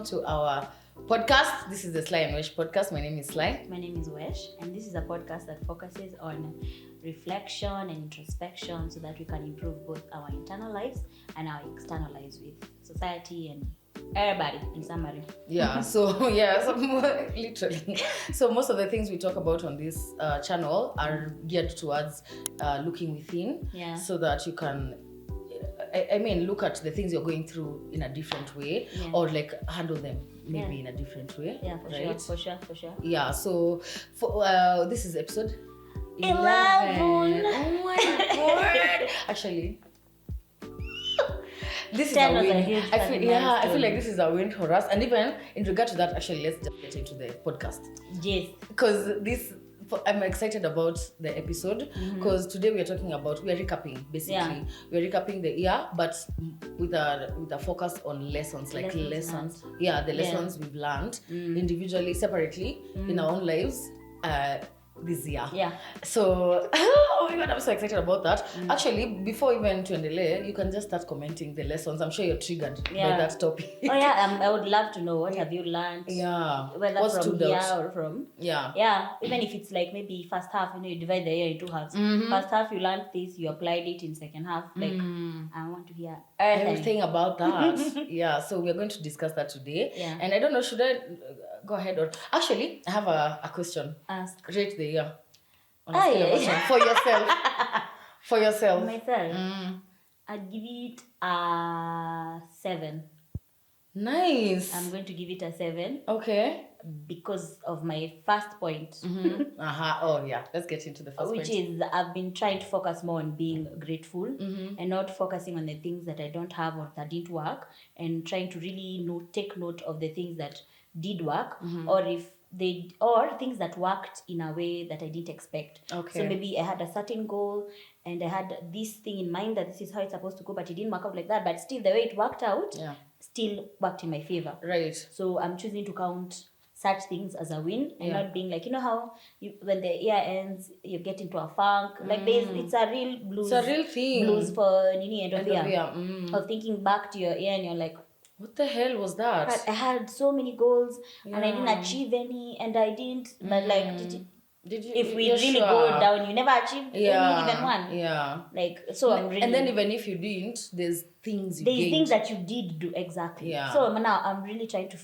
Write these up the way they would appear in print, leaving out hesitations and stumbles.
welcome to our podcast. This is the Sly&Wesh podcast. My name is Sly. My name is Wesh, and this is a podcast that focuses on reflection and introspection so that we can improve both our internal lives and our external lives with society and everybody, in summary. Yeah, literally. So most of the things we talk about on this channel are geared towards looking within, so that you can look at the things you're going through in a different way, or like handle them maybe in a different way. Yeah, for sure. Yeah, so for this is episode 11. Oh my god. Actually, this is a win. I feel like this is a win for us. And even in regard to that, actually, let's just get into the podcast. Yes. Because I'm excited about the episode because today we are recapping basically. Yeah. We're recapping the year, but with a focus on lessons, the lessons we've learned individually, separately in our own lives this year. Yeah. So, oh my god, I'm so excited about that. Actually, before even to delay, you can just start commenting the lessons. I'm sure you're triggered by that topic. Oh yeah, I would love to know what have you learned. Yeah. Whether what from here or from. Yeah. Yeah. Even if it's like maybe first half, you divide the year into halves. First half you learned this, you applied it in second half. Like I want to hear everything about that. Yeah. So we're going to discuss that today. Yeah. And I don't know, should I go ahead or actually I have a question. Ask. Rate the year. For yourself. For yourself. Myself. I'd give it a 7. Nice. I'm going to give it a 7. Okay. Because of my first point. Oh yeah. Let's get into the first point. Which is I've been trying to focus more on being grateful and not focusing on the things that I don't have or that didn't work, and trying to really take note of the things that did work or things that worked in a way that I didn't expect. Okay. So maybe I had a certain goal and I had this thing in mind that this is how it's supposed to go, but it didn't work out like that. But still, the way it worked out still worked in my favor. Right. So I'm choosing to count such things as a win and not being like, how when the year ends, you get into a funk. Like it's a real blues. It's a real thing. Blues for end of year. Of thinking back to your year and you're like, what the hell was that? I had so many goals and I didn't achieve any, and I didn't. But like, did you? If we really go down, you never achieved any, even one. Yeah. Like so, I'm really. And then even if you didn't, there's things you gained. Things that you did do exactly. Yeah. So now I'm really trying to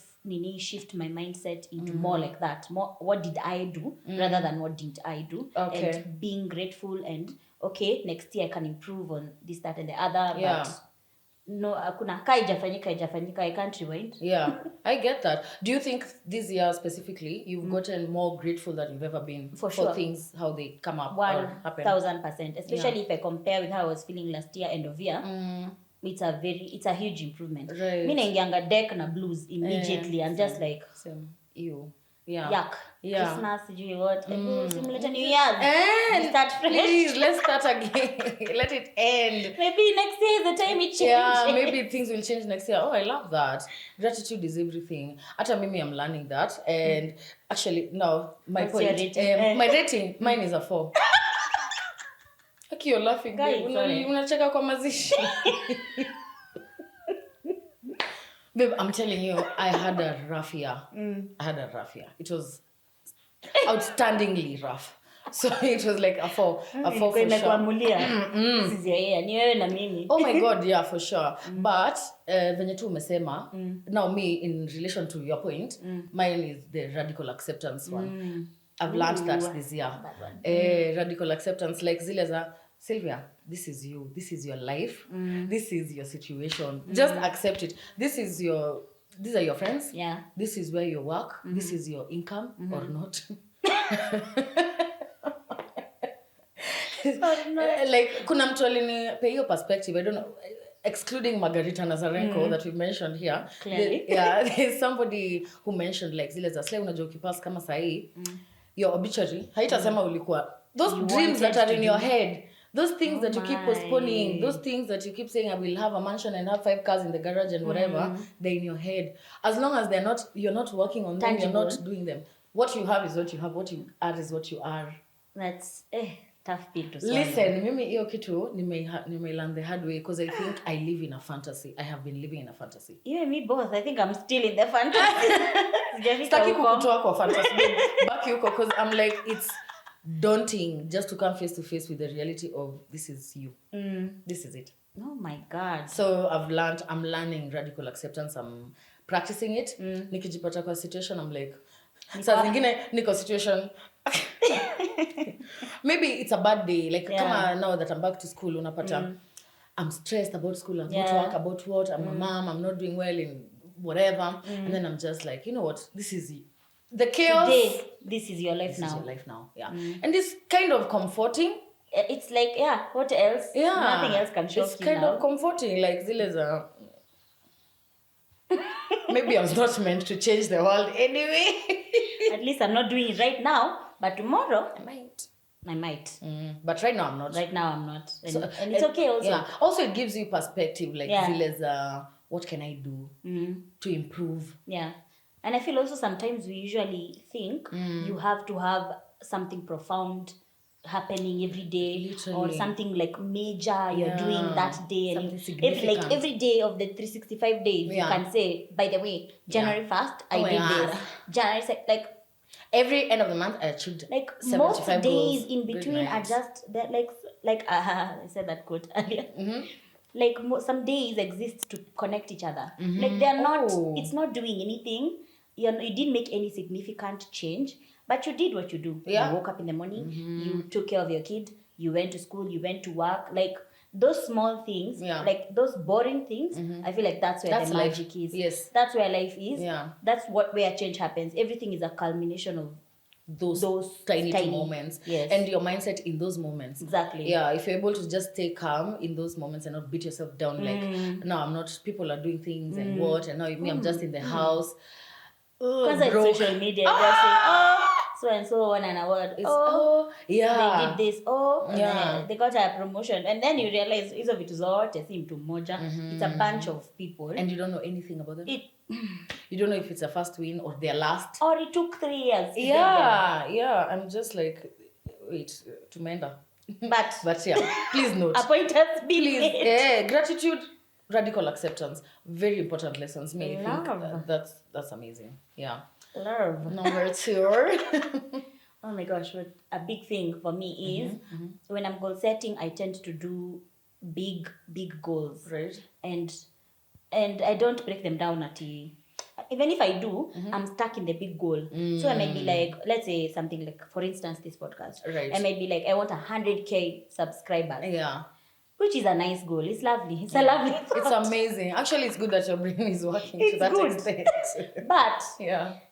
shift my mindset into more like that. More, what did I do rather than what didn't I do? Okay. And being grateful and okay, next year I can improve on this, that, and the other. Yeah. But no, kuna haijafanyika, I can't rewind. Yeah, I get that. Do you think this year specifically you've gotten more grateful than you've ever been for things, how they come up or happen? 1,000%. Especially if I compare with how I was feeling last year, end of year. It's a huge improvement. Right. Me naingianga deck na blues immediately. I'm just like ew. Yeah. Yuck. Yeah. Christmas, you what? Simulate New Year's. Start fresh. Please, let's start again. Let it end. Maybe next year is the time it changes. Yeah, maybe things will change next year. Oh, I love that. Gratitude is everything. Ata mimi, I'm learning that. And actually, now, my What's point. Your rating? My rating, mine is a 4. Okay, you're laughing. Unacheka kwa mazishi. Babe, I'm telling you, I had a rough year. It was outstandingly rough. So it was like a 4 for sure. This is your year. Ni wewe na mimi. Oh my god, yeah, for sure. But venye tu umesema, now me, in relation to your point, mine is the radical acceptance one. I've learned that this year. Radical acceptance, like zile za Sylvia, this is you. This is your life. This is your situation. Just accept it. These are your friends. Yeah. This is where you work. This is your income or not. Like kuna mtu alinipea hiyo perspective. I don't know, excluding Margarita Nazarenko that we mentioned here. Clearly. There's somebody who mentioned like zile za Sly, unajua ukipass kama sahi, your obituary haitasema ulikuwa those dreams that are in your head. Those things that you keep postponing, those things that you keep saying, I will have a mansion and have 5 cars in the garage and whatever, they're in your head. As long as you're not working on them, you're not doing them. What you have is what you have. What you are is what you are. That's Tough pill to swallow. Listen, mimi hiyo kitu learn the hard way because I think I live in a fantasy. I have been living in a fantasy. You and me both. I think I'm still in the fantasy. Sitaki kukutoa kwa fantasy. Back huko because I'm like, it's daunting just to come face to face with the reality of this is you. This is it. Oh my God. So I'm learning radical acceptance. I'm practicing it. Nikijipata kwa situation, I'm like, saa zingine niko situation. Maybe it's a bad day. Like, kama now that I'm back to school, unapata, I'm stressed about school. I'm to work about what? I'm a mom. I'm not doing well in whatever. And then I'm just like, you know what? This is the chaos. Today, this is your life this now. This is your life now. Yeah. And it's kind of comforting. It's like, what else? Yeah. Nothing else can shock you. It's kind of comforting. Like, zile maybe I was not meant to change the world anyway. At least I'm not doing it right now, but tomorrow I might. But right now I'm not. And it's okay also. Yeah. Also, it gives you perspective. Like, what can I do to improve? Yeah. And I feel also sometimes we usually think you have to have something profound happening every day. Literally. Or something like major you're doing that day, and every day of the 365 days you can say, by the way, January 1st I did this, January 2nd, like every end of the month I achieved like most days in between are just that, like I said that quote earlier. Like some days exist to connect each other. Like they're not, it's not doing anything, you didn't make any significant change, but you did what you do. You woke up in the morning, you took care of your kid, you went to school, you went to work. Like those small things, like those boring things, I feel like that's where the magic is. Yes. That's where life is. That's where change happens. Everything is a culmination of those tiny moments. Yes. And your mindset in those moments. Exactly. Yeah, if you're able to just stay calm in those moments and not beat yourself down like, no, I'm not, people are doing things and what, and now me, I'm just in the house. Because it's social media, they're saying, so and so won an award. They did this. They got a promotion, and then you realize hizo vitu zote si mtu mmoja. It's a bunch of people, and you don't know anything about them. You don't know if it's a first win or their last, or it took 3 years. I'm just like, wait, tumeenda. But yeah, please note. A point has been made. Gratitude, radical acceptance, very important lessons. I think that's amazing. Yeah. Love. Number 2. Oh my gosh, what a big thing for me is when I'm goal setting, I tend to do big goals. Right. And I don't break them down even if I do, I'm stuck in the big goal. So I might be like, let's say something like, for instance, this podcast. Right. I might be like, I want 100K subscribers. Yeah. Which is a nice goal. It's lovely. It's a lovely thought. It's amazing. Actually, it's good that your brain is working to that extent. But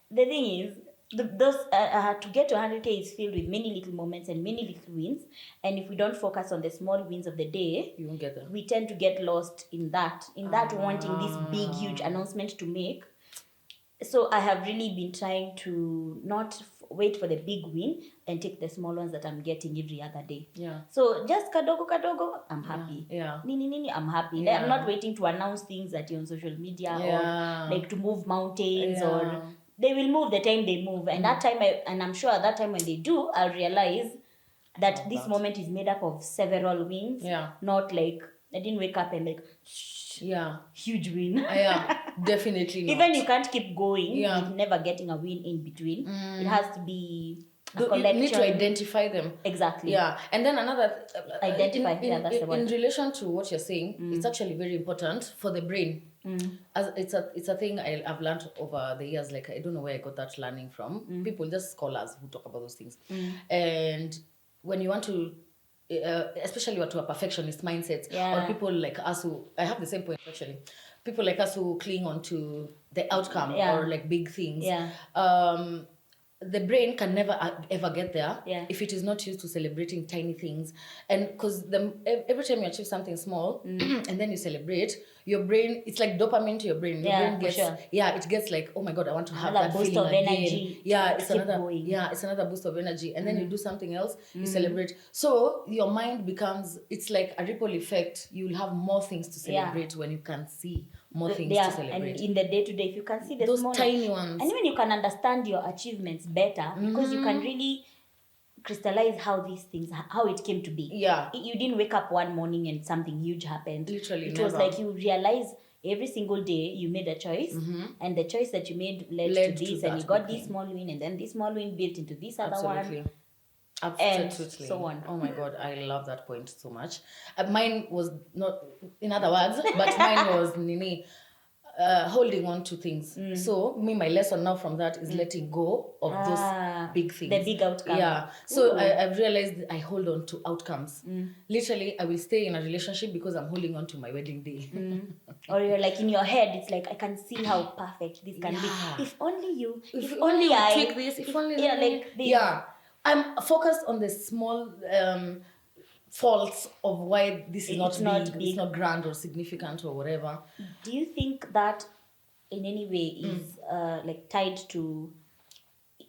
the thing is, those to get to 100K is filled with many little moments and many little wins. And if we don't focus on the small wins of the day, you won't get there. We tend to get lost in that wanting this big, huge announcement to make. So I have really been trying to not wait for the big win and take the small ones that I'm getting every other day. Yeah. So just kadogo, I'm happy. Yeah. Nini, I'm happy. Yeah. Like, I'm not waiting to announce things that you're on social media or like to move mountains or they will move the time they move. And that time, I'm sure at that time when they do, I'll realize that this moment is made up of several wins. Yeah. Not like I didn't wake up and like, huge win. Definitely not. Even you can't keep going with never getting a win in between. It has to be a collection. You need to identify them. Exactly. Yeah. And then another... Identify. That's the word. In relation to what you're saying, it's actually very important for the brain. As it's a thing I've learned over the years. Like, I don't know where I got that learning from. People, just scholars who talk about those things. And when you want to... especially to a perfectionist mindset, or people like us who, I have the same point actually, people like us who cling on to the outcome or like big things, the brain can never ever get there if it is not used to celebrating tiny things. And because every time you achieve something small and then you celebrate, your brain, it's like dopamine to your brain. Your brain gets, it gets like, oh my God, I want to have another that boost feeling of again. Energy. It's another boost of energy. And then you do something else, you celebrate. So your mind becomes, it's like a ripple effect. You'll have more things to celebrate when you can see more things to celebrate. And in the day-to-day, if you can see those tiny ones. And even you can understand your achievements better because you can really crystallize how these things, how it came to be. Yeah. You didn't wake up one morning and something huge happened. Literally, it was never. like you realize every single day you made a choice, and the choice that you made led to this, and you got this small win, and then this small win built into this other Absolutely. one. Absolutely. And so on. Oh my God, I love that point so much. Mine was not, in other words, but mine was Nini. Holding on to things. So my lesson now from that is letting go of those big things. The big outcome. Yeah. So I've realized I hold on to outcomes. Literally, I will stay in a relationship because I'm holding on to my wedding day. Or you're like in your head, it's like I can see how perfect this can be. If only you. If only I take this. If only yeah, like this. Yeah. I'm focused on the small faults of why this is not big, it's not grand or significant or whatever. Do you think that in any way is like tied to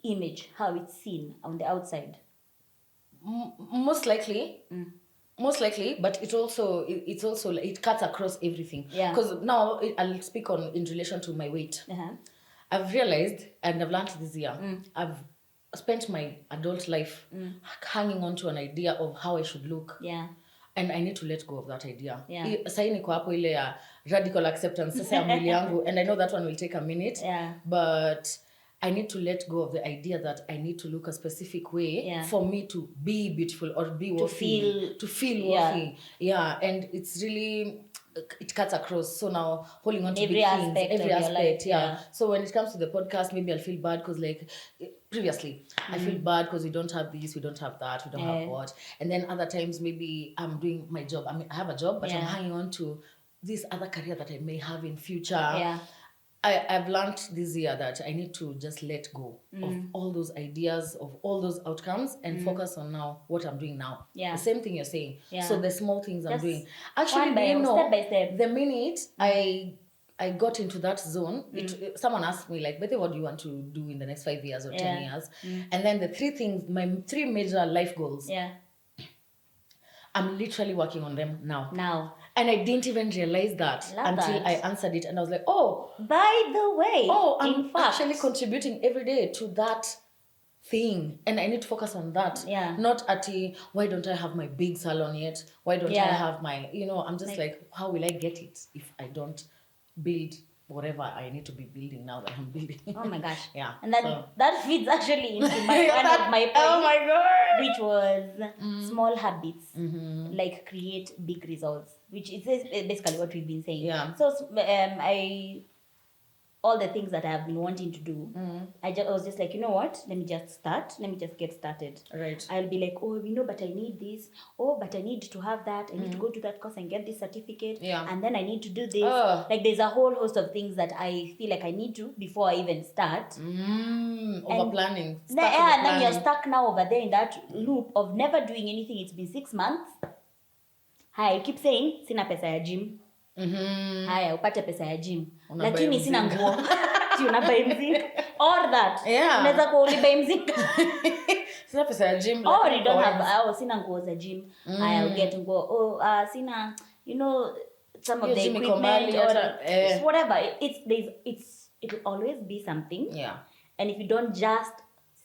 image, how it's seen on the outside? Most likely, but it's also it cuts across everything. Yeah. Because now I'll speak on in relation to my weight. I've realized, and I've learned this year, I've spent my adult life hanging on to an idea of how I should look. Yeah. And I need to let go of that idea. Yeah. Sasa niko hapo ile ya radical acceptance sasa ya mwili yangu, and I know that one will take a minute. Yeah. But I need to let go of the idea that I need to look a specific way for me to be beautiful or be worthy. To feel worthy. Yeah. And it's really, it cuts across. So now holding on to every big aspect things, every aspect, life, So when it comes to the podcast, maybe I'll feel bad because like previously I feel bad because we don't have this, we don't have that, we don't have what. And then other times maybe I'm doing my job. I mean, I have a job, but I'm hanging on to this other career that I may have in future. Yeah. I've learned this year that I need to just let go of all those ideas, of all those outcomes, and focus on now what I'm doing now. Yeah. The same thing you're saying. Yeah. So the small things I'm doing. Actually, step by step. The minute I got into that zone, someone asked me like, what do you want to do in the next 5 years or 10 years? And then the three things, my 3 major life goals. Yeah. I'm literally working on them now. And I didn't even realize that until I answered it. And I was like, oh. By the way. Oh, I'm actually contributing every day to that thing. And I need to focus on that. Yeah. Not at why don't I have my big salon yet? Why don't I have my, I'm just like, how will I get it if I don't build whatever I need to be building now that I'm building? Oh my gosh. Yeah. And that feeds actually into one of my points. Oh my God. Which was small habits like create big results, which is basically what we've been saying. Yeah. So all the things that I have been wanting to do, I was just like, you know what? Let me just start. Let me just get started. Right. I'll be like, oh, but I need this. Oh, but I need to have that. I need to go to that course and get this certificate. Yeah. And then I need to do this. Like there's a whole host of things that I feel like I need to before I even start. Over planning. And then you're stuck now over there in that loop of never doing anything. It's been 6 months. Hi, I keep saying, sina pesa ya gym. Haya upate pesa ya gym lakini sina nguo si unabai mzinga or that unaweza kuwa ulibai mzinga sina pesa ya gym or you don't have sina nguo za gym haya uget nguo sina some of the equipment or whatever it'll always be something. Yeah. And if you don't just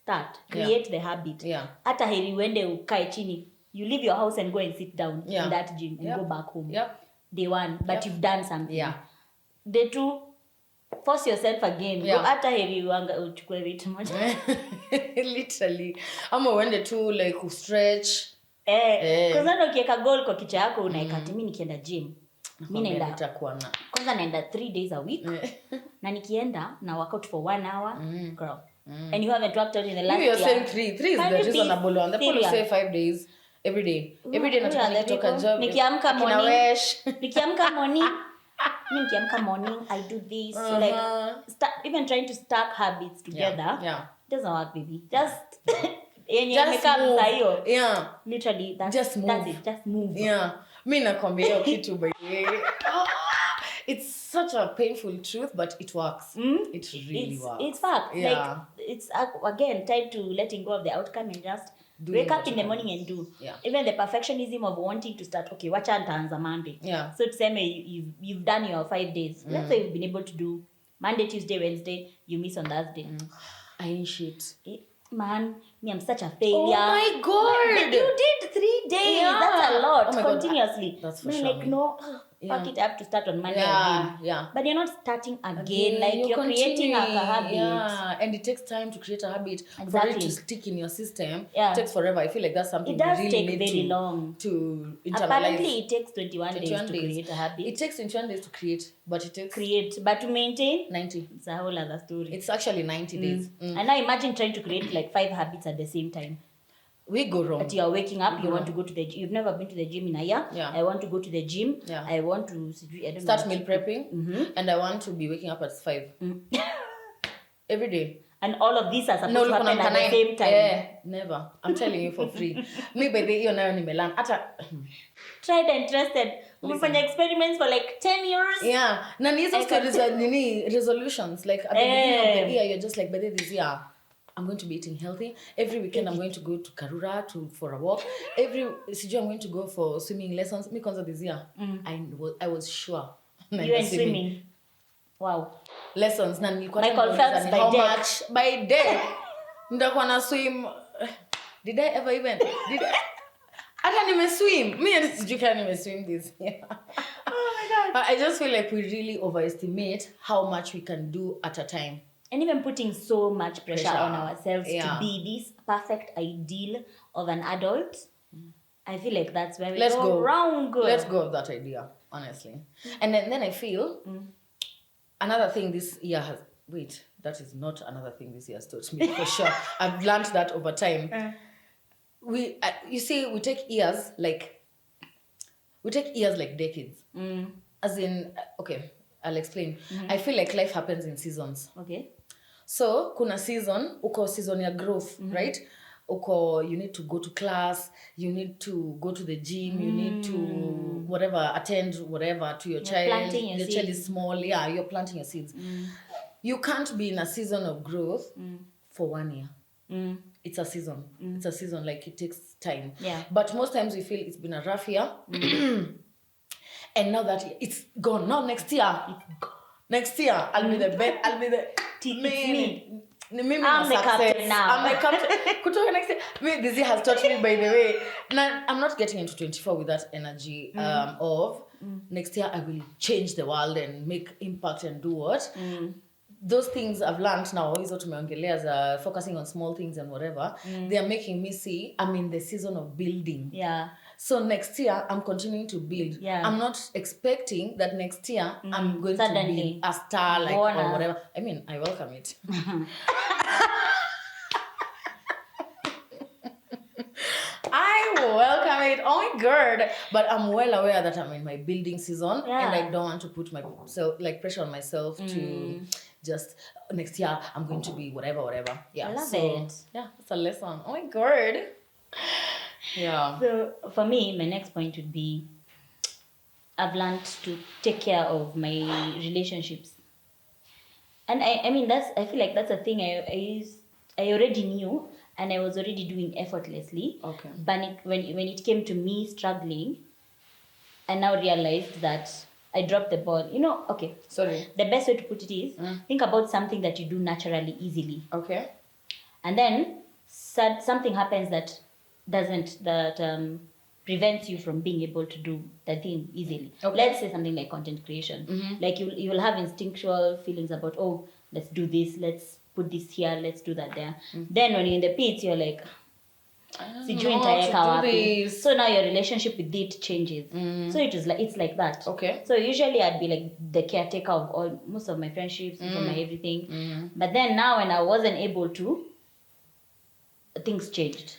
start create the habit hata heri uende ukae chini, you leave your house and go and sit down in that gym and go back home. Day 1, but you've done something. Yeah. Day 2, force yourself again. Go hata heri uchukue vitu moja. Literally. Ama uende tu like stretch. Kwa sababu ukiweka goal kwa kichwa yako unaika mimi nikienda gym. Mimi naenda kwanza naenda 3 days a week. Na nikienda na workout for 1 hour. Girl. And you haven't worked out in the last year. You're saying 3 is the reasonable one. The people say 5 days. Every day nataka nikitoka job. Nikiamka morning I do this. So like even trying to stack habits together. Yeah. Doesn't work, baby. Just make up sayo. Yeah. Literally that's it. Just move. Yeah. Mimi nakwambia hiyo kitu by the way. It's such a painful truth, but it works. It really works. It's fact. Yeah. Like it's again tied to letting go of the outcome and just wake up in the morning and do. Yeah. Even the perfectionism of wanting to start, okay, wacha nitaanza Monday. Yeah. So to say you've done your 5 days. Let's say you've been able to do Monday, Tuesday, Wednesday, you miss on Thursday. I ain't shit. man, me, I'm such a failure. Oh my God. You did 3 days. Yeah. That's a lot. Oh my God. Continuously. That's for Me, sure, like, man. no, Yeah. fuck it, I have to start on Monday Yeah, again. yeah. But you're not starting again. Like, you're creating a habit. Yeah, and it takes time to create a habit. Exactly. For it to stick in your system. Yeah. It takes forever. I feel like that's something It does we really take need very to, long. to internalize. Apparently, it takes 21 days 21 to days. create a habit. It takes 21 days to create, but it takes But to maintain, 90. it's a whole other story. It's actually 90 days. And now imagine trying to create like 5 habits at the same time. We go wrong. That you are waking up, you want to go to the gym. You've never been to the gym in a year. Yeah. I want to go to the gym. Yeah. I want to start meal prepping, and I want to be waking up at 5 every day. And all of these are supposed to happen at the same time. Yeah, never. I'm telling you for free. Me by the year now ni melan. Tried and trusted. Umefanya experiments for like 10 years. Yeah. Na hizo stories are nini resolutions. Like at the beginning of the year, you're just like, by this year, I'm going to be eating healthy. Every weekend, I'm going to go to Karura for a walk. I'm going to go for swimming lessons. Me kwanza this year, I was sure. You and swimming. Wow. Lessons. Na nilikuwa Michael Phelps by how day. much by day. Nitakuwa na swim. Did I ever even? Hata nimeswim. Mimi sijui kama nimeswim this year. Oh my God. But I just feel like we really overestimate how much we can do at a time. And even putting so much pressure on ourselves to be this perfect ideal of an adult, I feel like that's where we go wrong. Let's go of that idea, honestly. And then I feel another thing this year has... Wait, that is not another thing this year has taught me, for sure. I've learned that over time. You see, we take years like decades. As in, okay, I'll explain. I feel like life happens in seasons. Okay. So, kuna season ya growth, right? You need to go to class, you need to go to the gym, you need to attend whatever to your child. Your child is small, you're planting your seeds. You can't be in a season of growth for 1 year. It's a season. It's a season, like it takes time. Yeah. But most times we feel it's been a rough year. And now that it's gone, now next year, I'll be the best. I'll be the I'm the captain now. I'm the captain. Kutoka next year. This year has taught me, by the way. Now, I'm not getting into 24 with that energy of next year I will change the world and make impact and do what. Those things I've learned now, hizo tumeongelea as focusing on small things and whatever, they are making me see I'm in the season of building. Yeah. So next year, I'm continuing to build. Yeah. I'm not expecting that next year I'm going Suddenly. to be a star or whatever. I mean, I welcome it. I welcome it. Oh my God. But I'm well aware that I'm in my building season and I don't want to put pressure on myself to just next year I'm going to be whatever. Yeah. I love it. Yeah, it's a lesson. Oh my God. Yeah. So for me, my next point would be I've learned to take care of my relationships. And I mean I feel like that's a thing I already knew and I was already doing effortlessly. Okay. But when it came to me struggling, I now realized that I dropped the ball. Okay. Sorry. The best way to put it is think about something that you do naturally, easily. Okay. And then something happens that prevents you from being able to do the thing easily. Okay. Let's say something like content creation. Like you'll have instinctual feelings about, oh, let's do this, let's put this here, let's do that there. Then when you're in the pits, you're like, sijui nitaweka wapi. So now your relationship with it changes. So it's like that. Okay. So usually I'd be like the caretaker of most of my friendships, for my everything. But then now when I wasn't able to, things changed.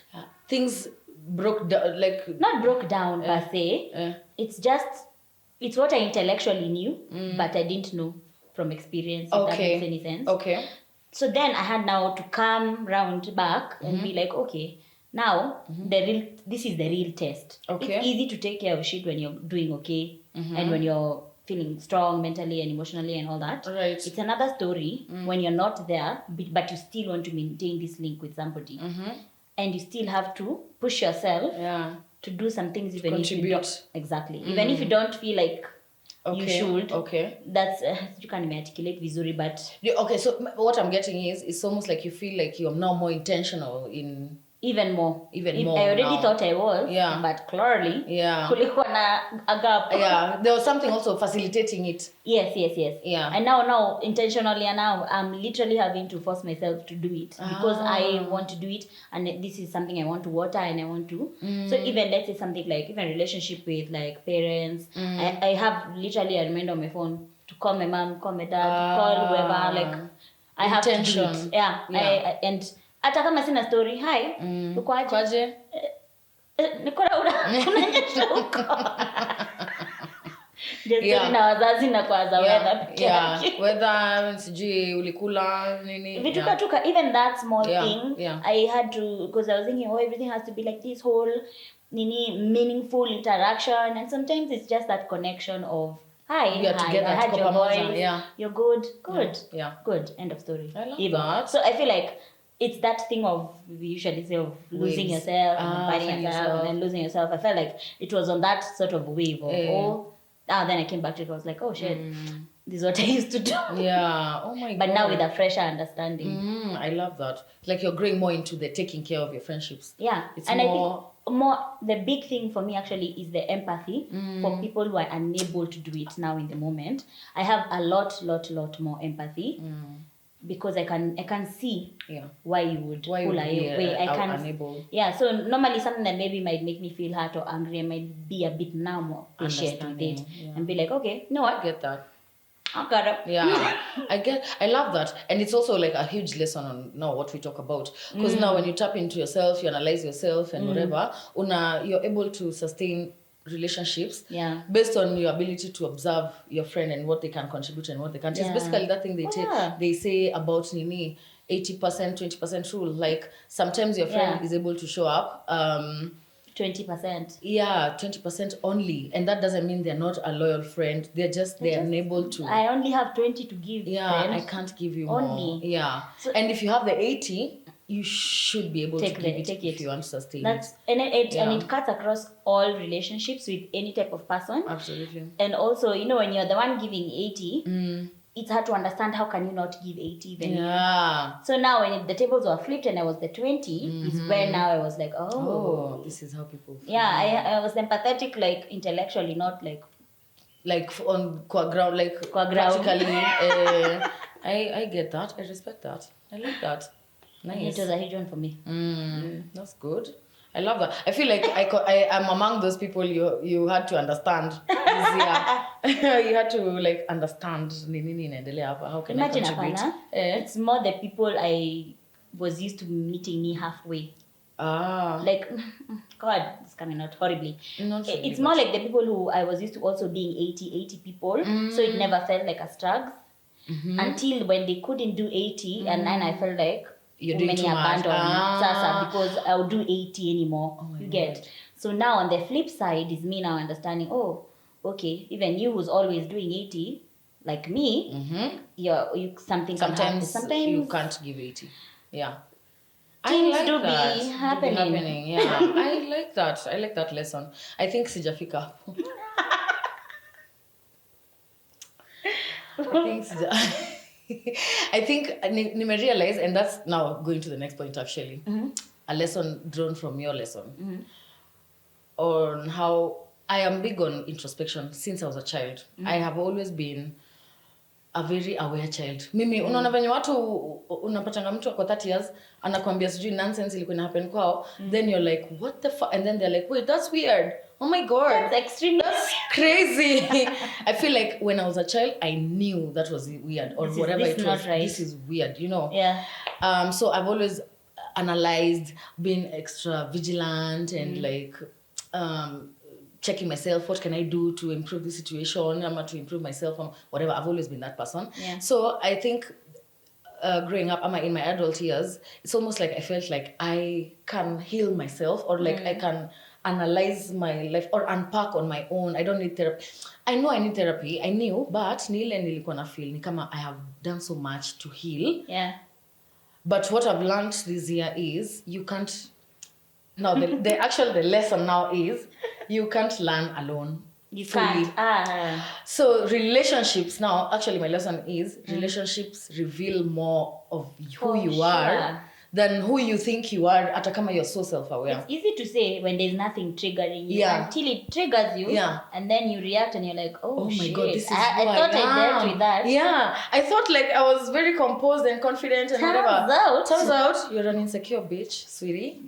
Things broke down, not broke down per se. It's what I intellectually knew, but I didn't know from experience. If that makes any sense. Okay. So then I had now to come round back and be like, okay, now this is the real test. Okay. It's easy to take care of shit when you're doing okay and when you're feeling strong mentally and emotionally and all that. Right. It's another story when you're not there, but you still want to maintain this link with somebody. And you still have to push yourself to do some things even if you don't. Exactly. Even if you don't feel like You should. Okay. That's you can articulate vizuri, but Okay, so what I'm getting is it's almost like you feel like you're now more intentional in even more. Even more I already now. thought I was, Yeah. but clearly Yeah. kulikuwa na a gap. Yeah, there was something also facilitating it. Yes. Yeah. And now intentionally, and now I'm literally having to force myself to do it because I want to do it, and this is something I want to water and I want to. So even let's say something like even relationship with like parents, I have literally a reminder on my phone to call my mom, call my dad, call whoever. Like I have to do it. Yeah. And hata kama sina story, hi, uko aje? Kwaje? Niko unanyesha huko. Story na wazazi na kwa za weather peke yake. Weather, sijui ulikula nini. Vituka even that small thing, yeah. I had to, because I was thinking, everything has to be like this whole meaningful interaction, and sometimes it's just that connection of hi, together, I had your voice, you're good, yeah. Good, end of story. I love that. So I feel like it's that thing of, we usually say, of losing yourself and finding yourself and then losing yourself. I felt like it was on that sort of wave of then I came back to it, I was like, oh shit, this is what I used to do. Yeah. Oh my god. But now with a fresher understanding. I love that. Like you're growing more into the taking care of your friendships. Yeah. It's and more... I think the big thing for me actually is the empathy for people who are unable to do it now in the moment. I have a lot more empathy. Because I can see why you would pull away. I can unable. Yeah, so normally something that maybe might make me feel hurt or angry, I might be a bit now more patient with it and be like, okay, no, I get that. I got it. Yeah, I love that. And it's also like a huge lesson on now what we talk about. Because now when you tap into yourself, you analyze yourself and whatever, you're able to sustain relationships based on your ability to observe your friend and what they can contribute and what they can't. It's basically that thing they say about Nini 80%, 20% rule. Like sometimes your friend is able to show up 20%. Yeah, 20% only. And that doesn't mean they're not a loyal friend. They're unable to. I only have 20 to give. Yeah, friends. I can't give you only. More. Yeah. So, and if you have the 80, you should be able to give it if you want to sustain it. And it cuts across all relationships with any type of person. Absolutely. And also, when you're the one giving 80, it's hard to understand how can you not give 80 even. Yeah. So now when the tables were flipped and I was the 20, is where now I was like, oh, this is how people feel. Yeah, I was empathetic, like intellectually, not like on qua ground, like practically. I get that. I respect that. I like that. Nice. It was a huge one for me. That's good. I love that. I feel like I am among those people you had to understand this year. You had to like understand how can I contribute. It's more the people I was used to meeting me halfway. Like, God, it's coming out horribly. It's more like the people who I was used to also being 80 people. So it never felt like a struggle. Until when they couldn't do 80 and then I felt like you're doing too much. Sasa, because I'll do 80 anymore. You get. So now on the flip side is me now understanding, okay, even you who's always doing 80, like me, sometimes you can't give 80. Yeah. Things do be happening. Yeah. I like that. I like that lesson. I think sijafika. I think realize, and that's now going to the next point actually, a lesson drawn from your lesson on how I am big on introspection since I was a child. I have always been a very aware child. Mimi, unaona venye watu unapatanga mtu kwa 30 years anakuambia sijui nonsense ilikuwa ina happen kwao, then you're like, what the fuck? And then they're like, wait, that's weird. Oh my god, that's crazy. I feel like when I was a child I knew that was weird or whatever it was. Right. This is weird, Yeah. So I've always analyzed, been extra vigilant and like checking myself, what can I do to improve the situation, to improve myself, whatever. I've always been that person. Yeah. So I think growing up in my adult years, it's almost like I felt like I can heal myself or like I can analyze my life or unpack on my own. I don't need therapy. I know I need therapy. I knew, but nilikuwa na feel ni kama I have done so much to heal. Yeah. But what I've learned this year is you can't. Now the lesson now is you can't learn alone. You fully. can't. So relationships now, actually my lesson is relationships reveal more of who you are than who you think you are, hata kama you're so self-aware. It's easy to say when there's nothing triggering you until it triggers you, and then you react and you're like, oh my God, this is I thought I dealt with that. Yeah, I thought like I was very composed and confident and Turns out you're an insecure bitch, sweetie.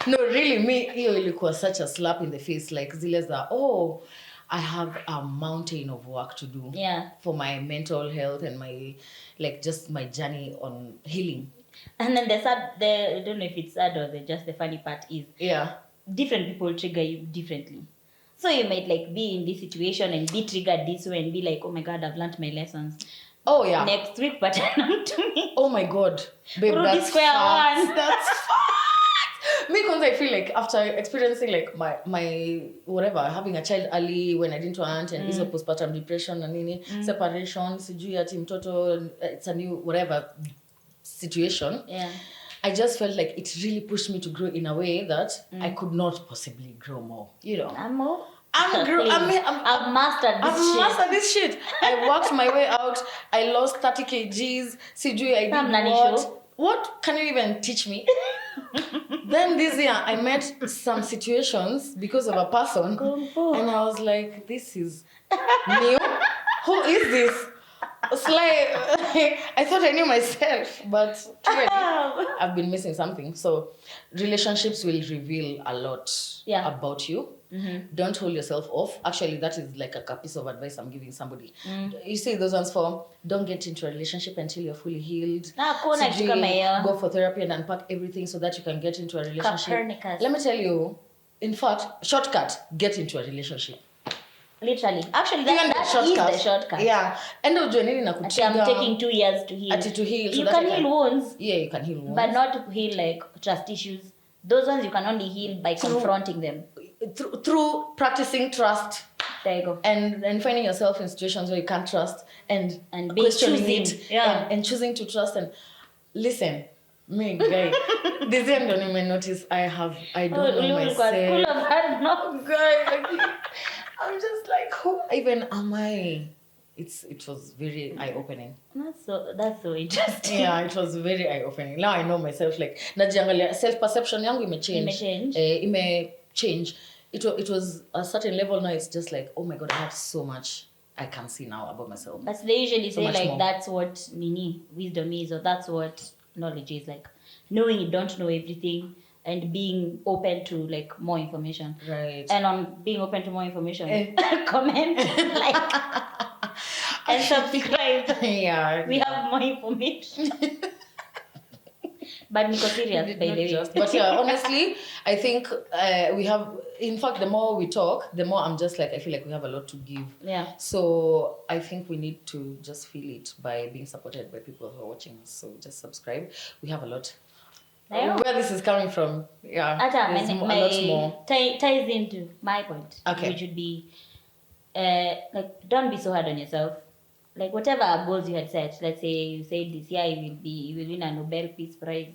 No, really, me, hiyo ilikuwa such a slap in the face, like zile za, I have a mountain of work to do for my mental health and my, like, just my journey on healing. And then I don't know if it's sad or just the funny part is, different people trigger you differently. So you might like be in this situation and be triggered this way and be like, oh my God, I've learned my lessons. Oh yeah. Next week, but not to me. Oh my God, babe, that's fast. That's fast. Me, because I feel like after experiencing like my whatever, having a child early when I didn't want, and hizo postpartum depression and nini, separation, sijui ati mtoto, it's a new whatever situation. Yeah. I just felt like it really pushed me to grow in a way that I could not possibly grow more. You know. I've mastered this shit. I worked my way out. I lost 30 kgs. Sijui I did what? What can you even teach me? Then this year I met some situations because of a person, and I was like, this is new. Who is this? Sly. I thought I knew myself, but clearly I've been missing something. So relationships will reveal a lot about you. Don't hold yourself off. Actually, that is like a piece of advice I'm giving somebody. You see those ones for, don't get into a relationship until you're fully healed. Go for therapy and unpack everything so that you can get into a relationship. Let me tell you, in fact, shortcut, get into a relationship. Literally. Actually, that is the shortcut. Yeah. And I'm taking 2 years to heal. To heal. You can heal wounds. Yeah, you can heal wounds. But not heal like trust issues. Those ones you can only heal by confronting them. Through practicing trust. There you go. And finding yourself in situations where you can't trust and questioning it. Yeah. And choosing to trust and listen. Me, guy. This end don't even notice I don't know myself. No, guy. I'm just like, who even am I? It was very eye-opening. That's so interesting. Yeah, it was very eye-opening. Now I know myself, like, najiangalia self-perception yangu change. It was a certain level. Now it's just like, oh my God, I have so much I can see now about myself. But they usually say like more. That's what wisdom is, or that's what knowledge is, like knowing you don't know everything. And being open to like more information. Right. And on being open to more information, comment, like, and subscribe. Yeah. We have more information. But Nico serious, by the way. But yeah, honestly, I think we have, in fact, the more we talk, the more I'm just like, I feel like we have a lot to give. Yeah. So I think we need to just feel it by being supported by people who are watching us. So just subscribe. We have a lot. Where this is coming from, there's a lot more. Ties into my point, which would be, like, don't be so hard on yourself. Like, whatever goals you had set, let's say you said this year you will win a Nobel Peace Prize.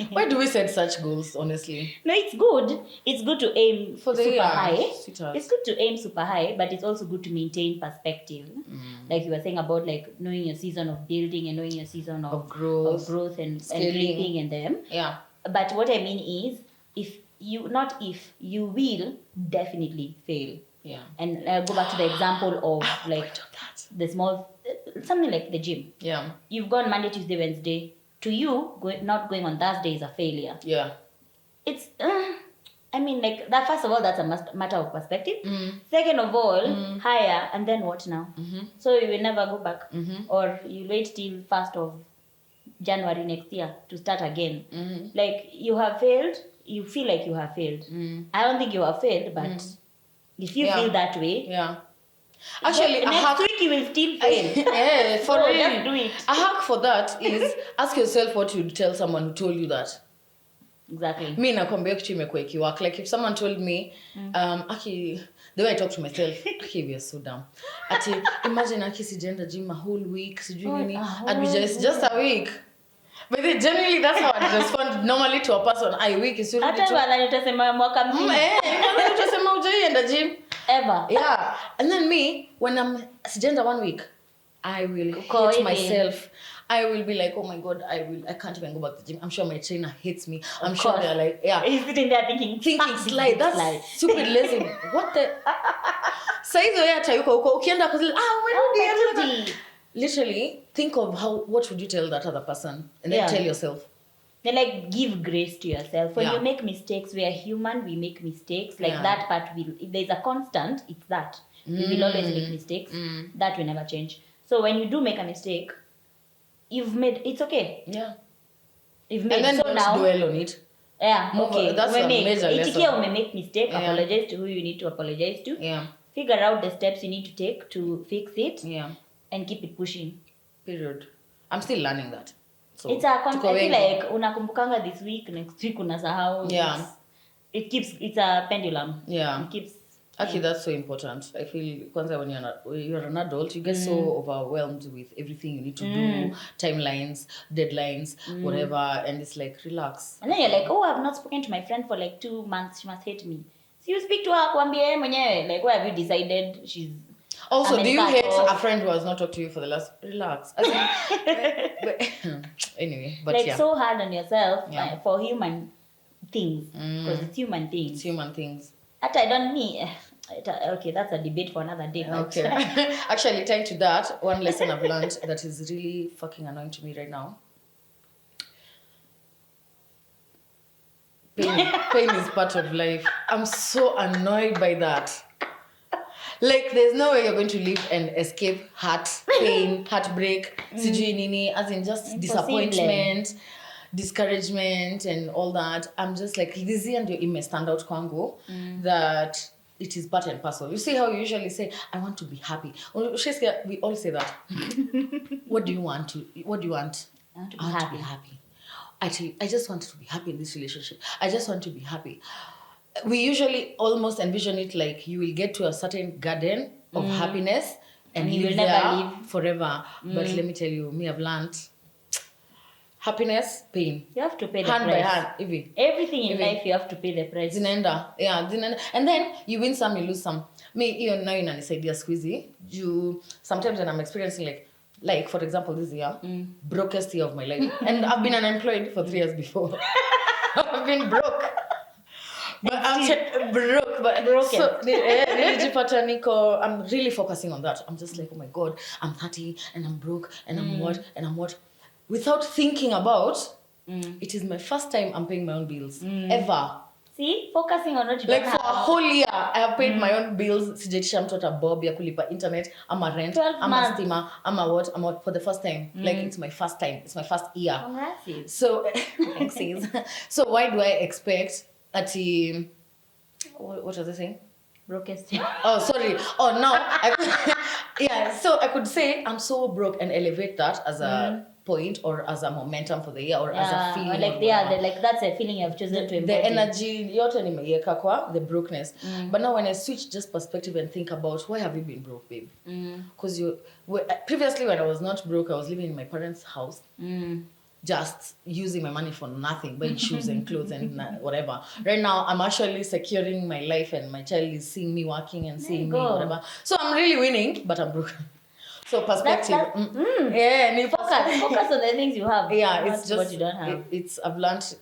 Why do we set such goals, honestly? No, it's good. It's good to aim for the super high. Sweetheart. It's good to aim super high, but it's also good to maintain perspective. Like you were saying about like knowing your season of building and knowing your season of growth and reaping and them. Yeah. But what I mean is, you will definitely fail. Yeah. And go back to the example of like the small, something like the gym. Yeah. You've gone Monday, Tuesday, Wednesday. To you, not going on Thursday is a failure. Yeah. It's, I mean, like, that. First of all, that's a matter of perspective. Second of all, higher, and then what now? So you will never go back. Or you wait till 1st of January next year to start again. Like, you have failed, you feel like you have failed. I don't think you have failed, but if you feel that way... Yeah. Actually, next week you will still fail. Yeah, for real. Just do it. A hack for that is ask yourself what you'd tell someone who told you that. Exactly. Me nakwambia kitu imekuwa ikiwork. Like if someone told me, Aki, the way I talk to myself, Aki, we are so dumb. Ati, imagine Aki sijaenda gym a whole week, sijui nini. I'd be just a week. But then generally that's how I respond normally to a person. I week is really Hata wala nitasema mwaka mzima. kwanza nitasema hujaenda gym. Ever. Yeah. And then me, when I'm sijaenda 1 week, I will hate myself. I will be like, oh my god, I can't even go back to the gym. I'm sure my trainer hates me. I'm sure they're like, yeah. He's sitting there thinking Sly, that's stupid lazy. What the? Saizo ya tayuko huko ukienda kuzile, umerudi. Literally, think of what would you tell that other person, and then tell yourself. Then like give grace to yourself. When you make mistakes, we are human, we make mistakes. Like that part will, if there's a constant, it's that. We will always make mistakes. That will never change. So when you do make a mistake, you've made, it's okay. Yeah. You've made, and then so don't now, dwell on it. Yeah, okay. That's a major lesson. Itikia make mistake, apologize to who you need to apologize to. Yeah. Figure out the steps you need to take to fix it. Yeah. And keep it pushing. Period. I'm still learning that. So it's a I feel like unakumbukanga this week, next week unasahau. Yeah. It's a pendulum. Yeah. It keeps. Actually, that's so important. I feel kwanza when you're an adult, you get so overwhelmed with everything you need to do, timelines, deadlines, whatever, and it's like, relax. And then you're like, oh, I've not spoken to my friend for like 2 months. She must hate me. So you speak to her, kuambie mwenyewe, like, what have you decided? She's also, do you hate a friend who has not talked to you for the last? Relax. Anyway, but like so hard on yourself for human things, because it's human things. It's human things. I don't need. Okay, that's a debate for another day. Okay. Actually, tied to that, one lesson I've learned that is really fucking annoying to me right now. Pain is part of life. I'm so annoyed by that. Like, there's no way you're going to live and escape pain, heartbreak, sijui nini, as in just disappointment, discouragement, and all that. I'm just like, this year ndio ime stand out kwangu, that it is part and parcel. You see how you usually say, I want to be happy. We all say that. What do you want? I want to be happy. Actually, I just want to be happy in this relationship. I just want to be happy. We usually almost envision it like you will get to a certain garden of happiness and you will never live forever. But let me tell you, I've learned happiness, pain. You have to pay the hand price. By hand, even. Everything in life, you have to pay the price. Zinaenda. And then you win some, you lose some. Me, even now in an idea squeezy, sometimes when I'm experiencing like for example this year, brokest year of my life. And I've been unemployed for 3 years before. I've been broke. But I'm broke. But broken. So, I'm really focusing on that. I'm just like, oh my god, I'm 30 and I'm broke and I'm what? Without thinking about, it is my first time I'm paying my own bills. Ever. See, focusing on what you don't have. Like for a whole year, I have paid my own bills. Sijaitisha mtoto bob ya kulipa internet, ama rent, ama stima, ama what, for the first time. Like it's my first time. It's my first year. Congrats. So, thanks. So why do I expect what was I saying? Brokest. Oh, sorry. Oh, no. Yeah, so I could say I'm so broke and elevate that as a point or as a momentum for the year or as a feeling. Like that's a feeling you've chosen to embody. The energy, yote nimeiweka kwa the brokenness. But now when I switch just perspective and think about why have you been broke, babe? Because previously when I was not broke, I was living in my parents' house. Just using my money for nothing, buying shoes and clothes and whatever. Right now, I'm actually securing my life and my child is seeing me working and seeing me, whatever. So I'm really winning, but I'm broke. So perspective. Yeah, focus on the things you have. Yeah, it's just what you don't have. I've learned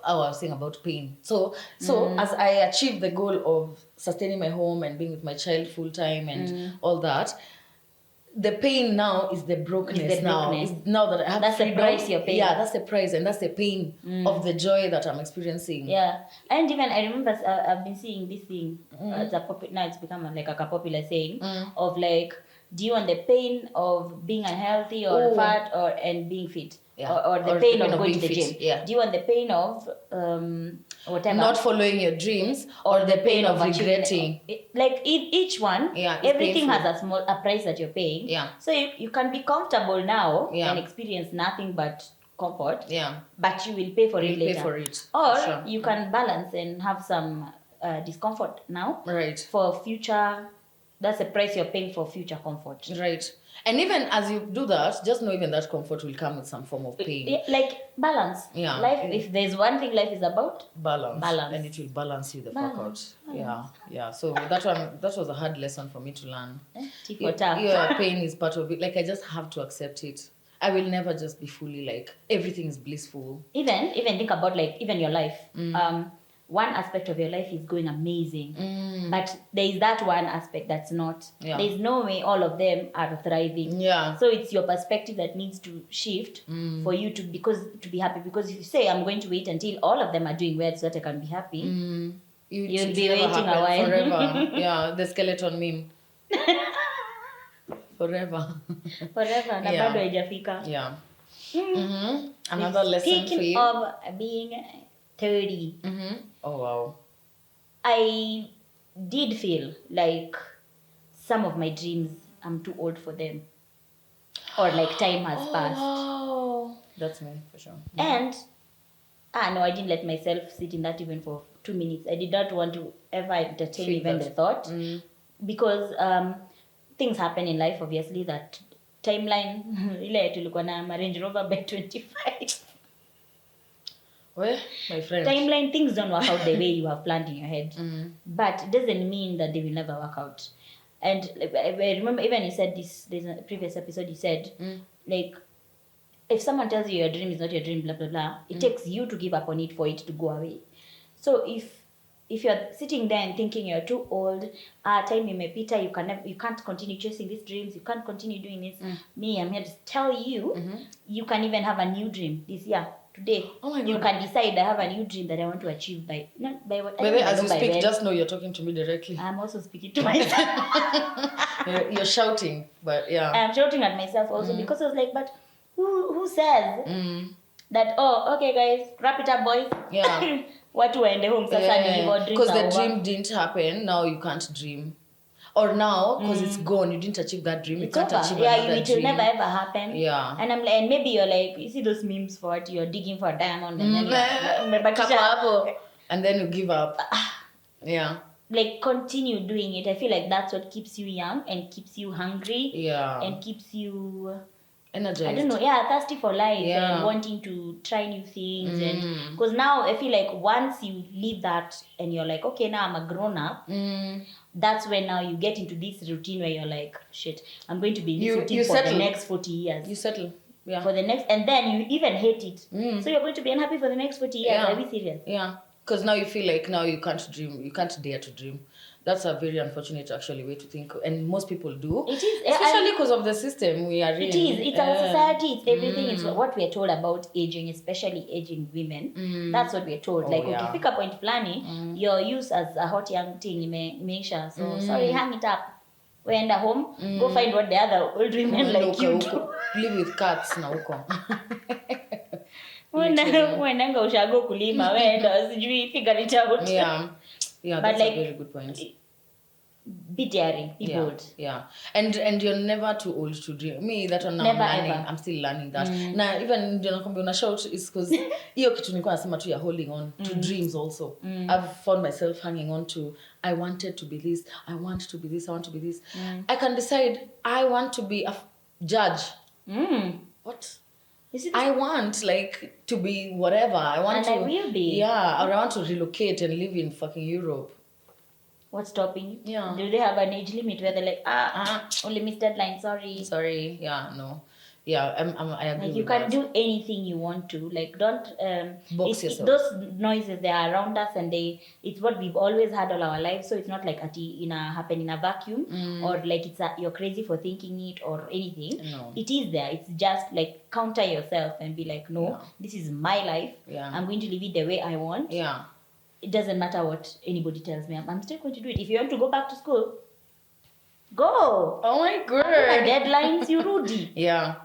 I was saying about pain. So as I achieve the goal of sustaining my home and being with my child full time and all that, the pain now is the brokenness now. Now that I have that's freedom, the price you're paying. Yeah, that's the price and that's the pain of the joy that I'm experiencing. Yeah, and even I remember I've been seeing this thing. Now it's become like a popular saying of like, do you want the pain of being unhealthy or fat and being fit? Yeah. Or the pain of going to the gym? Yeah. Do you want the pain of whatever? Not following your dreams or the pain of regretting? Like each one, everything painful. has a price that you're paying. Yeah. So you can be comfortable now and experience nothing but comfort. Yeah. But you will pay for it later. Pay for it. Or you can balance and have some discomfort now. Right. For future That's the price you're paying for future comfort. Right. And even as you do that, just know even that comfort will come with some form of pain. Like balance. Yeah. Life, if there's one thing life is about, balance. And it will balance you the fuck out. Yeah. So that was a hard lesson for me to learn. Your pain is part of it. Like, I just have to accept it. I will never just be fully like everything is blissful. Even think about like even your life. One aspect of your life is going amazing, but there is that one aspect that's not. There's no way all of them are thriving. So it's your perspective that needs to shift for you to be happy. Because if you say I'm going to wait until all of them are doing well so that I can be happy, you'll be waiting a while forever. Yeah, the skeleton meme. Forever. Na bado haijafika. Another lesson for you. Speaking of being 30. Oh wow. I did feel like some of my dreams, I'm too old for them. Or like time has passed. Wow. That's me for sure. And no, I didn't let myself sit in that even for 2 minutes. I did not want to ever entertain even the thought. Because things happen in life, obviously, that timeline ile tulikuwa na Range Rover by 25. Well, my friend, timeline, things don't work out the way you have planned in your head. But it doesn't mean that they will never work out. And I remember even you said this, there's a previous episode you said, like, if someone tells you your dream is not your dream, blah blah blah, it takes you to give up on it for it to go away. So if you're sitting there and thinking you're too old, time imepita, you can't continue chasing these dreams, you can't continue doing this. Me, I'm here to tell you, you can even have a new dream this year. Today, you can decide I have a new dream that I want to achieve by what. But as you speak, just know you're talking to me directly. I'm also speaking to myself. you're shouting, but yeah. I'm shouting at myself also because I was like, but who says that? Oh, okay, guys, wrap it up, boys. Yeah. Watu waende home sasa, because the dream didn't happen. Now you can't dream. Or now, because it's gone, you didn't achieve that dream. You can't achieve another dream. It will never ever happen. Yeah. And and maybe you're like, you see those memes for it, you're digging for a diamond and then and then you give up. Yeah. Like, continue doing it. I feel like that's what keeps you young and keeps you hungry. Yeah. And keeps you energized. I don't know, thirsty for life and wanting to try new things. And because now I feel like once you leave that and you're like, okay, now I'm a grown up, that's when now you get into this routine where you're like, shit, I'm going to be in this routine for the next 40 years. You settle. Yeah. For the next, and then you even hate it. So you're going to be unhappy for the next 40 years. Are we serious? Yeah. Because now you feel like now you can't dream. You can't dare to dream. That's a very unfortunate actually way to think, and most people do. It is, especially because of the system we are in. It is. It's our society. It's everything. It's what we are told about aging, especially aging women. That's what we are told. Like, okay, pick up point planning. Your use as a hot young teen, meisha. So sorry, hang it up. We end at home. Go find what the other old women like you do. Live with cats na huko. Unaenda ushago kulima, wewe sijui figure it out. Yeah, that's a very good point. Be daring, be bold. Yeah. And you're never too old to dream. Me, that one now I'm learning. Ever. I'm still learning that. Now, even ndio nakwambia una shout is because hiyo kitu nilikuwa nasema tu you're holding on to dreams also. I've found myself hanging on to, I wanted to be this, I want to be this, I want to be this. I can decide I want to be a judge. What? I want like to be whatever. I want I will be. Yeah, or I want to relocate and live in fucking Europe. What's stopping you? Yeah. Do they have an age limit where they're like, only missed deadline, sorry. Yeah, no. Yeah, I agree like you with can that. do anything you want to. Like, don't box yourself. Those noises, they are around us and it's what we've always had all our lives. So it's not like happen in a vacuum or like you're crazy for thinking it or anything. No. It is there. It's just like counter yourself and be like, no, this is my life. Yeah. I'm going to live it the way I want. Yeah. It doesn't matter what anybody tells me. I'm still going to do it. If you want to go back to school, go. Oh my god. Deadlines, you Rudy. Yeah.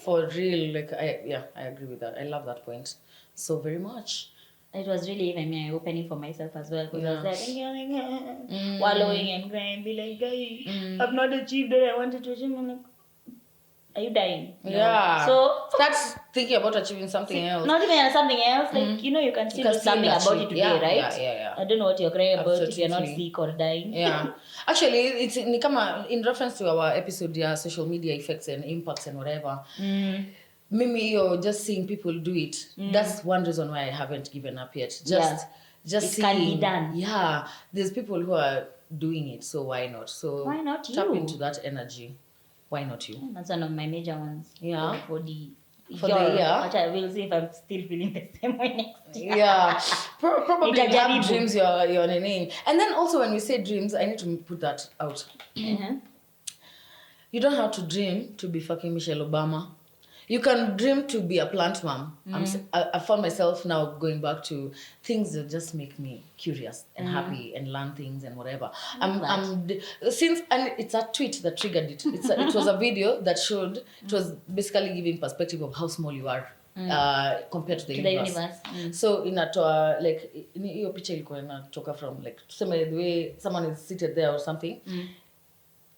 For real, like I agree with that. I love that point so very much. It was really even me opening for myself as well, because I was like wallowing and crying, be like, guy, I've not achieved what I wanted to achieve. I'm like, are you dying? No. Yeah. So start thinking about achieving something else. not even something else, like you can still do something about it today, yeah, right? yeah. I don't know what you're crying about if you're not Absolutely. sick or dying. Yeah. Actually, it's ni kama in reference to our episode, yeah, social media effects and impacts and whatever. Mimi, you're just seeing people do it. That's one reason why I haven't given up yet. Just it seeing, can be done. Yeah, there's people who are doing it, so why not? So Why not tap you? into that energy. Why not you? That's one of my major ones. Yeah. For the For the year. But I will see if I'm still feeling the same way next year. Yeah. Probably you have Nitajaribu. dreams you're name. And then also when we say dreams, I need to put that out. You don't have to dream to be fucking Michelle Obama. You can dream to be a plant mom. I found myself now going back to things that just make me curious and happy and learn things and whatever. Since and it's a tweet that triggered it. It was a video that showed it was basically giving perspective of how small you are compared to the universe. So inatoa like hiyo picha ilikuwa inatoka from like tuseme the way someone is seated there or something.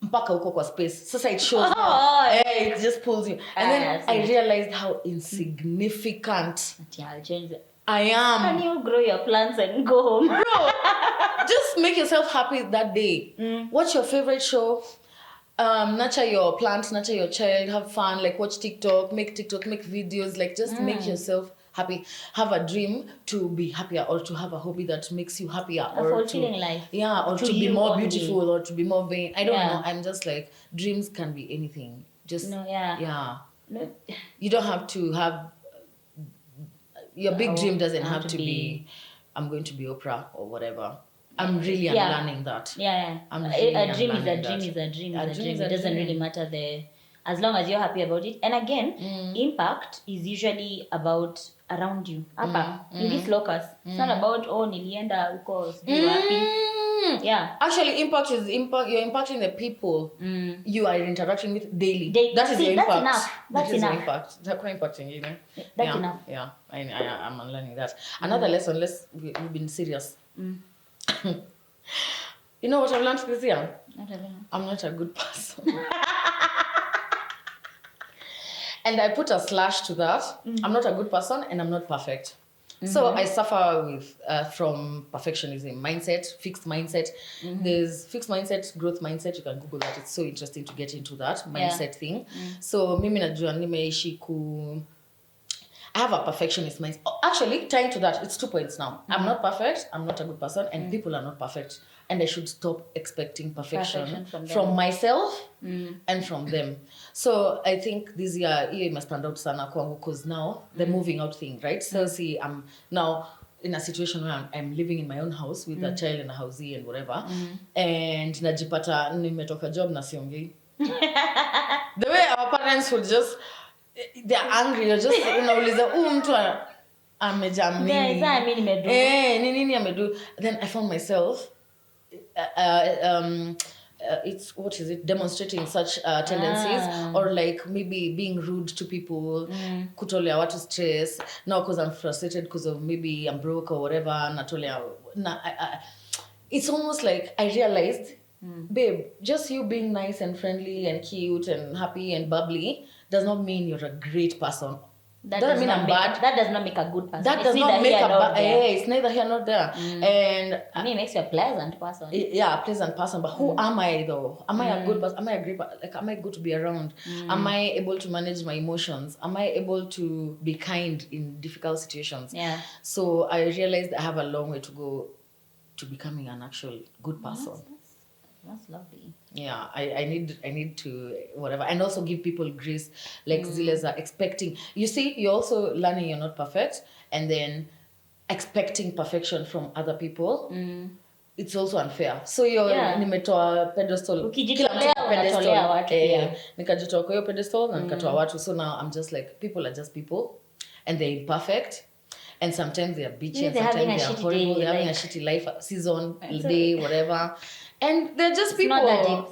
Mpaka huko kwa space. Sasa it shows it just pulls you. And then I realized how insignificant I'll change it. I am. Can you grow your plants and go home? Bro, just make yourself happy that day. Watch your favorite show. Nurture your plants, nurture your child, have fun, like watch TikTok, make videos, like just make yourself happy. Have a dream to be happier or to have a hobby that makes you happier. A fulfilling life. Yeah, or to be more beautiful or to be more vain. I don't know. I'm just like, dreams can be anything. Just, yeah. No. You don't have to have, your big dream doesn't have to be, I'm going to be Oprah or whatever. I'm really unlearning that. Yeah. A dream is a dream is a dream is a dream. It doesn't really matter as long as you're happy about it. And again, impact is usually about around you. In this locus. It's not about nilienda huko sijui wapi. Yeah. Actually, impact is impact. You're impacting the people you are interacting with daily. That is your impact. That's enough. That's enough. Your impact. That's quite impacting, you know. That's enough. Yeah, I'm learning that. Another lesson. We've been serious. You know what I've learned this year? I'm not a good person. And I put a slash to that. I'm not a good person and I'm not perfect. So I suffer with from perfectionism mindset, fixed mindset. There's fixed mindset, growth mindset. You can Google that. It's so interesting to get into that mindset thing. So mimi najua nimeishi I have a perfectionist mindset. Actually, tying to that, it's 2 points now. I'm not perfect, I'm not a good person, and people are not perfect. And I should stop expecting perfection from myself and from them. So I think this year, it must stand out sana kwangu because now the moving out thing, right? So see, I'm now in a situation where I'm living in my own house with a child and a housey and whatever. And najipata nimetoka job na siongei. The way our parents would just, they're angry. You're just unauliza mtu amejam nini? Nini amedu. Then I found myself it's demonstrating such tendencies or like maybe being rude to people, kutolea watu stress now because I'm frustrated because of maybe I'm broke or whatever. It's almost like I realized, babe, just you being nice and friendly and cute and happy and bubbly does not mean you're a great person. That doesn't mean I'm bad. That does not make a good person. That does not make a bad. It's neither here nor there. And I mean, it makes you a pleasant person. Yeah, a pleasant person. But who am I though? Am I a good person? Am I a great person? Like, am I good to be around? Am I able to manage my emotions? Am I able to be kind in difficult situations? Yeah. So I realized I have a long way to go to becoming an actual good person. That's lovely. Yeah, I need to whatever, and also give people grace. Like Ziles are expecting. You see, you're also learning you're not perfect, and then expecting perfection from other people. It's also unfair. So you're nimetoa pedestal. Ukijitolea unatolea watu pia. Nikajitoa kwa hiyo pedestal na nikatoa watu. So now I'm just like, people are just people, and they're imperfect. And sometimes they are bitchy, and sometimes they are horrible. They're having a shitty life, season, day, whatever. And they're just people.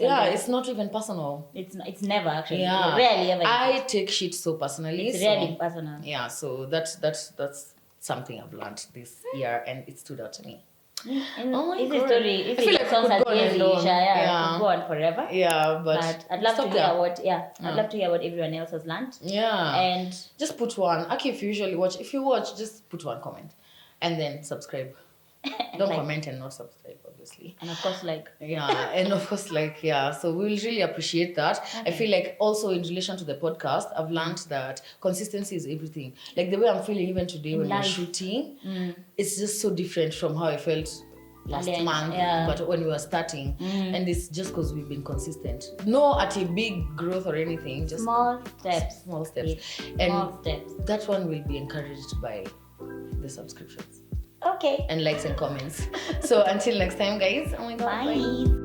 It's not even personal. It's never actually. Yeah. Rarely ever. I take shit so personally. It's rarely personal. Yeah, so that's something I've learned this year, and it stood out to me. Oh my This God. story, if I feel it like sounds we as could go on and heavy, on. it Yeah. could go on forever. Yeah, but I'd love to stop hear there. I'd love to hear what everyone else has learned. Yeah. And just put one. Okay, if you watch, just put one comment. And then subscribe. Don't like, comment and not subscribe, obviously. and of course, Yeah, and of course, so we'll really appreciate that. I feel like also in relation to the podcast, I've learned that consistency is everything. Like the way I'm feeling even today when we're shooting, it's just so different from how I felt last month, but when we were starting, and it's just because we've been consistent. No at a big growth or anything, just small steps. And small steps. That one will be encouraged by the subscriptions. Okay. And likes and comments. So until next time, guys. Oh my God. Bye.